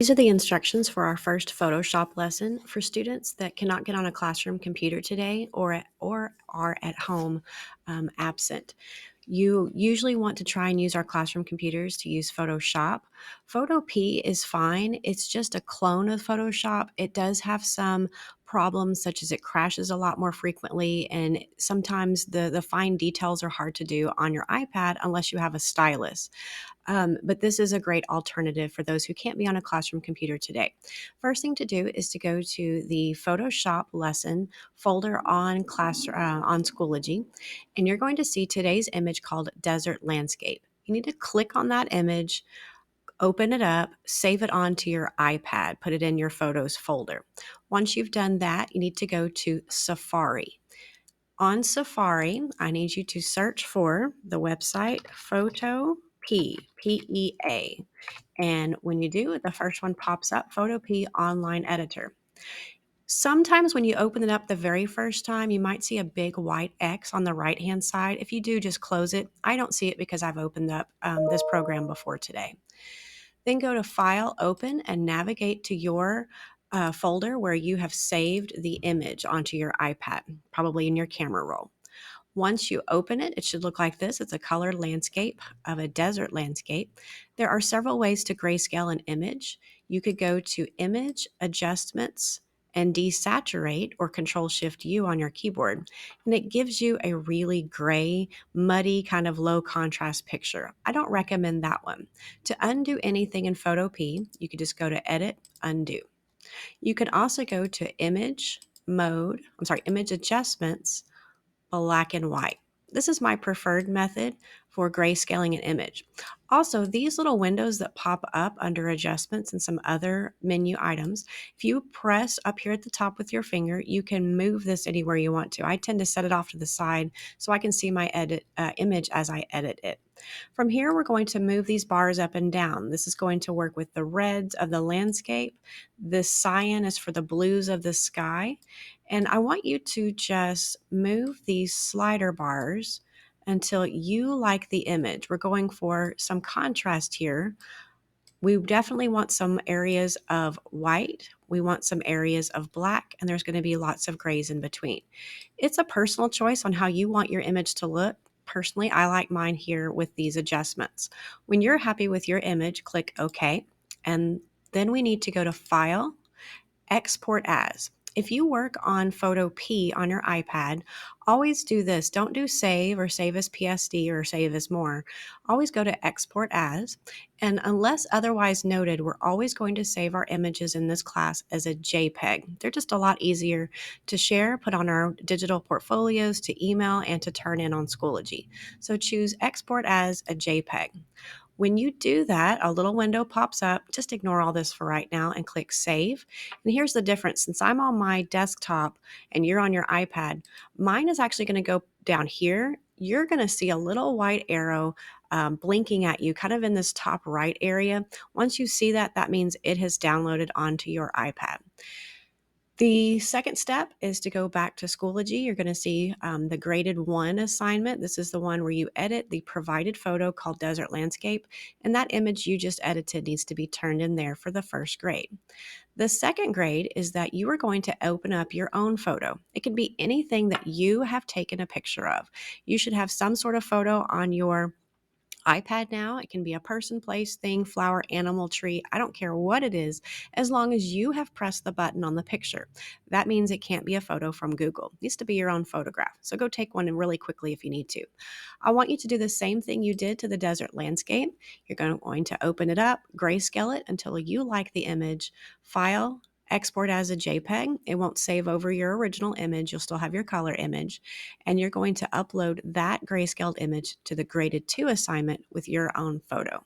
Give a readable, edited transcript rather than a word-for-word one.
These are the instructions for our first Photoshop lesson for students that cannot get on a classroom computer today or are at home absent. You usually want to try and use our classroom computers to use Photoshop. Photopea is fine. It's just a clone of Photoshop. It does have some problems such as it crashes a lot more frequently, and sometimes the fine details are hard to do on your iPad unless you have a stylus. But this is a great alternative for those who can't be on a classroom computer today. First thing to do is to go to the Photoshop lesson folder on Schoology, and you're going to see today's image called Desert Landscape. You need to click on that image, open it up, save it onto your iPad, put it in your Photos folder. Once you've done that, you need to go to Safari. On Safari, I need you to search for the website Photopea, P-E-A. And when you do, the first one pops up, Photopea Online Editor. Sometimes when you open it up the very first time, you might see a big white X on the right-hand side. If you do, just close it. I don't see it because I've opened up this program before today. Then go to File, Open, and navigate to your folder where you have saved the image onto your iPad, probably in your camera roll. Once you open it, it should look like this. It's a colored landscape of a desert landscape. There are several ways to grayscale an image. You could go to Image, Adjustments, and Desaturate, or Control-Shift-U on your keyboard, and it gives you a really gray, muddy, kind of low contrast picture. I don't recommend that one. To undo anything in Photopea, you could just go to Edit, Undo. You can also go to Image Adjustments, black and white. This is my preferred method for grayscaling an image. Also, these little windows that pop up under adjustments and some other menu items, if you press up here at the top with your finger, you can move this anywhere you want to. I tend to set it off to the side so I can see my image as I edit it. From here, we're going to move these bars up and down. This is going to work with the reds of the landscape. This cyan is for the blues of the sky. And I want you to just move these slider bars until you like the image. We're going for some contrast here. We definitely want some areas of white. We want some areas of black, and there's going to be lots of grays in between. It's a personal choice on how you want your image to look. Personally, I like mine here with these adjustments. When you're happy with your image, click OK, and then we need to go to File, Export As. If you work on Photopea on your iPad, always do this. Don't do save or save as PSD or save as more. Always go to Export As. And unless otherwise noted, we're always going to save our images in this class as a JPEG. They're just a lot easier to share, put on our digital portfolios, to email, and to turn in on Schoology. So choose Export As a JPEG. When you do that, a little window pops up. Just ignore all this for right now and click Save. And here's the difference. Since I'm on my desktop and you're on your iPad, mine is actually going to go down here. You're going to see a little white arrow blinking at you kind of in this top right area. Once you see that, that means it has downloaded onto your iPad. The second step is to go back to Schoology. You're going to see the graded 1 assignment. This is the one where you edit the provided photo called Desert Landscape, and that image you just edited needs to be turned in there for the first grade. The second grade is that you are going to open up your own photo. It can be anything that you have taken a picture of. You should have some sort of photo on your iPad now. It can be a person, place, thing, flower, animal, tree. I don't care what it is, as long as you have pressed the button on the picture. That means it can't be a photo from Google. It needs to be your own photograph. So go take one and really quickly if you need to. I want you to do the same thing you did to the desert landscape. You're going to open it up, grayscale it until you like the image, file, export as a JPEG. It won't save over your original image. You'll still have your color image. And you're going to upload that grayscaled image to the graded 2 assignment with your own photo.